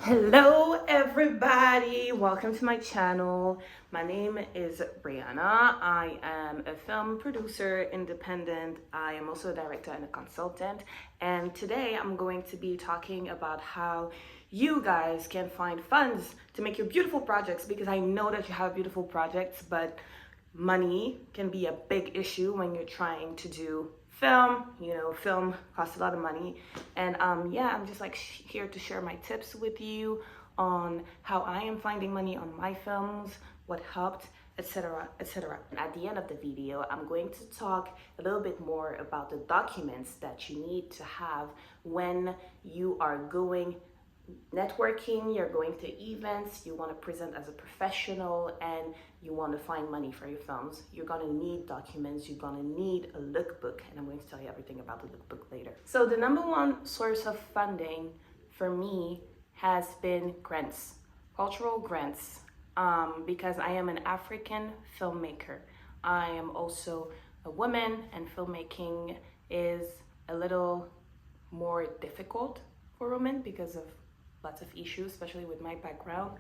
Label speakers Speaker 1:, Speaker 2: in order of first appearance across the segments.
Speaker 1: Hello everybody, welcome to my channel. My name is Brianna. I am a film producer, independent. I am also a director and a consultant. And today I'm going to be talking about how you guys can find funds to make your beautiful projects, because I know that you have beautiful projects, but money can be a big issue when you're trying to do film. Film costs a lot of money. And yeah, I'm just like here to share my tips with you on how I am finding money on my films, what helped, etc, etc. And at the end of the video, I'm going to talk a little bit more about the documents that you need to have when you are going networking, you're going to events, you want to present as a professional, and you want to find money for your films. You're going to need documents, you're going to need a lookbook, and I'm going to tell you everything about the lookbook later. So the number one source of funding for me has been grants, cultural grants, because I am an African filmmaker. I am also a woman, and filmmaking is a little more difficult for women because of lots of issues, especially with my background.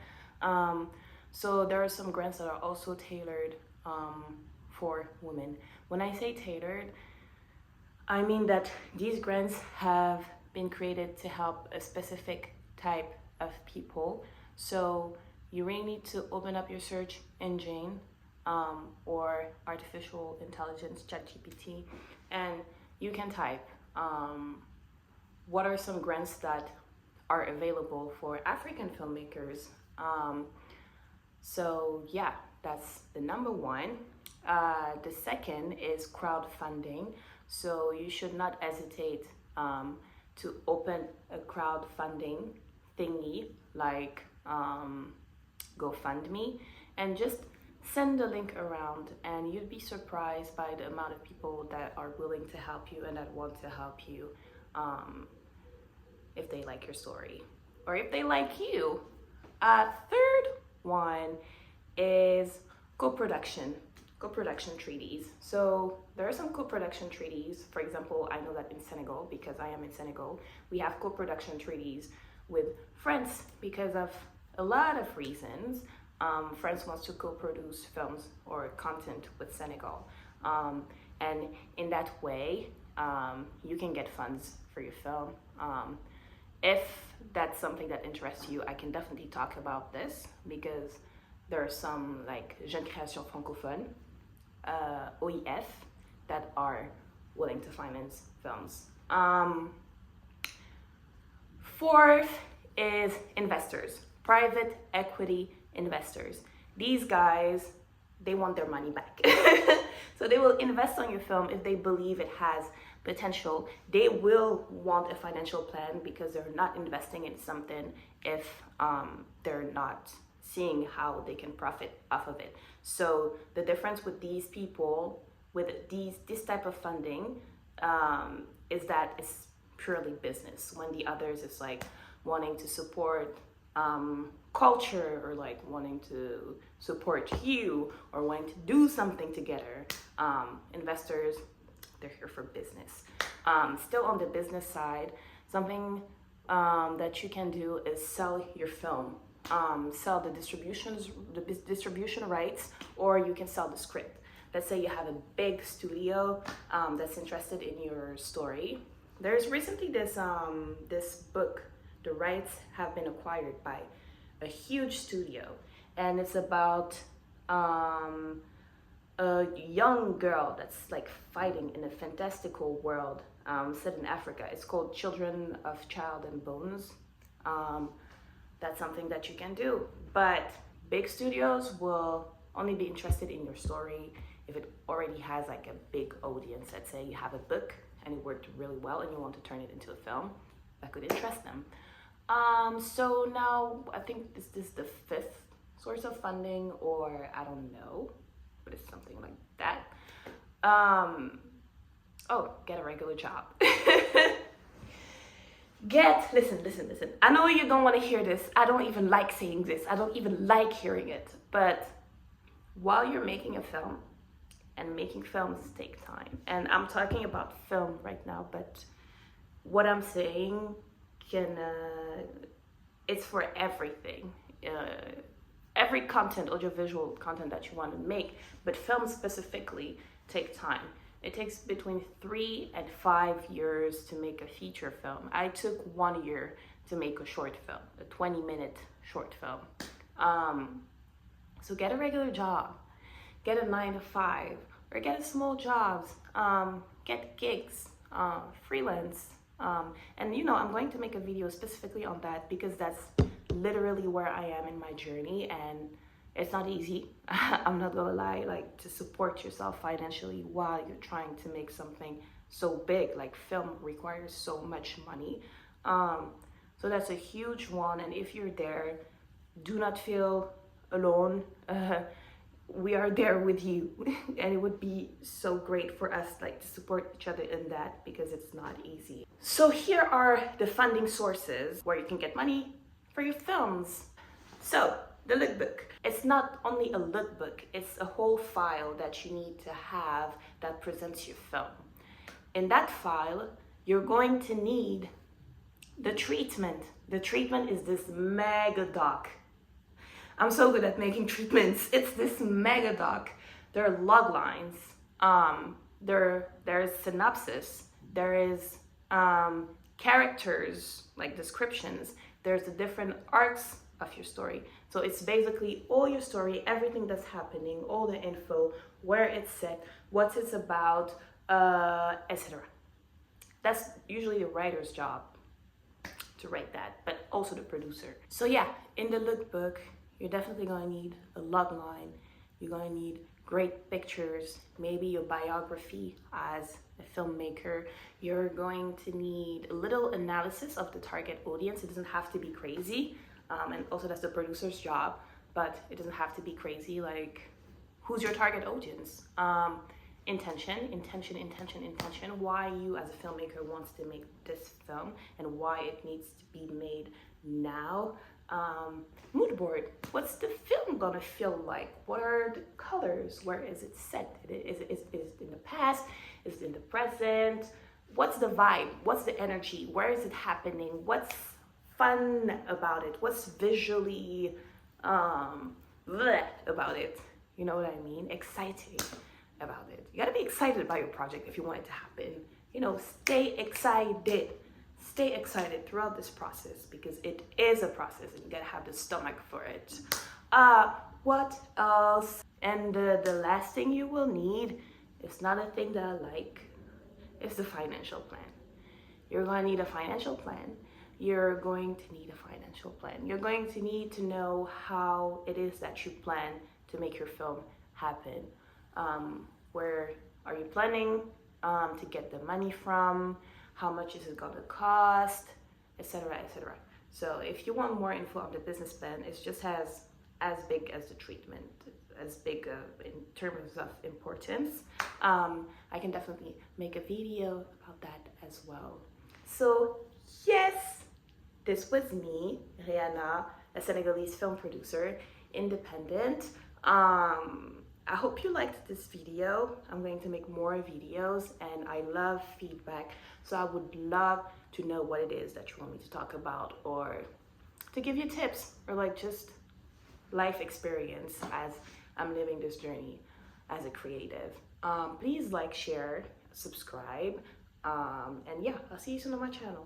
Speaker 1: So there are some grants that are also tailored for women. When I say tailored, I mean that these grants have been created to help a specific type of people. So you really need to open up your search engine or artificial intelligence, ChatGPT, and you can type what are some grants that are available for African filmmakers. So yeah, that's the number one. The second is crowdfunding. So you should not hesitate to open a crowdfunding thingy like GoFundMe, and just send the link around, and you'd be surprised by the amount of people that are willing to help you and that want to help you. If they like your story or if they like you. Third one is co-production treaties. So there are some co-production treaties. For example, I know that in Senegal, because I am in Senegal, we have co-production treaties with France because of a lot of reasons. France wants to co-produce films or content with Senegal. And in that way, you can get funds for your film. If that's something that interests you, I can definitely talk about this, because there are some like Jeune Création Francophone, OIF, that are willing to finance films. Fourth is investors, private equity investors. These guys, they want their money back. So they will invest on your film if they believe it has potential. They will want a financial plan, because they're not investing in something if they're not seeing how they can profit off of it. So the difference with these people, with this type of funding, is that it's purely business, when the others is like wanting to support culture, or like wanting to support you, or wanting to do something together. Investors, they're here for business. Still on the business side, something that you can do is sell your film, sell the distribution rights, or you can sell the script. Let's say you have a big studio that's interested in your story. There's recently this book. The rights have been acquired by a huge studio, and it's about a young girl that's like fighting in a fantastical world set in Africa. It's called Children of Child and Bones. That's something that you can do, but big studios will only be interested in your story if it already has like a big audience. Let's say you have a book and it worked really well and you want to turn it into a film, that could interest them. So now I think this is the fifth source of funding, or I don't know, but it's something like that. Oh, get a regular job. Listen. I know you don't want to hear this. I don't even like saying this. I don't even like hearing it. But while you're making a film, and making films take time, and I'm talking about film right now, but what I'm saying can it's for everything. Every content, audiovisual content that you want to make, but films specifically take time. It takes between 3 and 5 years to make a feature film. I took 1 year to make a short film, a 20-minute short film. So get a regular job, get a 9 to 5, or get a small jobs, get gigs, freelance. And I'm going to make a video specifically on that because that's literally where I am in my journey, and it's not easy. I'm not gonna lie, like, to support yourself financially while you're trying to make something so big. Like, film requires so much money. So that's a huge one, and if you're there, do not feel alone. We are there with you, and it would be so great for us, like, to support each other in that, because it's not easy. So here are the funding sources where you can get money for your films. So the lookbook, it's not only a lookbook, it's a whole file that you need to have that presents your film. In that file, you're going to need the treatment. The treatment is this mega doc. I'm so good at making treatments. It's this mega doc. There are log lines. There's synopsis. There is characters, like descriptions. There's the different arcs of your story. So it's basically all your story, everything that's happening, all the info, where it's set, what it's about, etc. That's usually the writer's job to write that, but also the producer. So yeah, in the lookbook, you're definitely going to need a log line. You're going to need great pictures, maybe your biography as a filmmaker. You're going to need a little analysis of the target audience. It doesn't have to be crazy. And also that's the producer's job, but it doesn't have to be crazy. Like, who's your target audience? Intention, why you as a filmmaker wants to make this film and why it needs to be made now. Mood board, what's the film gonna feel like? What are the colors? Where is it set? Is it in the past? Is it in the present? What's the vibe? What's the energy? Where is it happening? What's fun about it? What's visually about it? You know what I mean? Exciting about it. You gotta be excited about your project if you want it to happen. Stay excited. Stay excited throughout this process, because it is a process and you gotta have the stomach for it. What else? And the last thing you will need, it's not a thing that I like, it's the financial plan. You're gonna need a financial plan. You're going to need a financial plan. You're going to need to know how it is that you plan to make your film happen. Where are you planning to get the money from? How much is it gonna cost, etc., etc. So if you want more info on the business plan, it's just as big as the treatment, as big in terms of importance. I can definitely make a video about that as well. So yes, this was me, Rihanna, a Senegalese film producer, independent. I hope you liked this video. I'm going to make more videos, and I love feedback. So I would love to know what it is that you want me to talk about, or to give you tips, or like just life experience as I'm living this journey as a creative. Please like, share, subscribe, and yeah, I'll see you soon on my channel.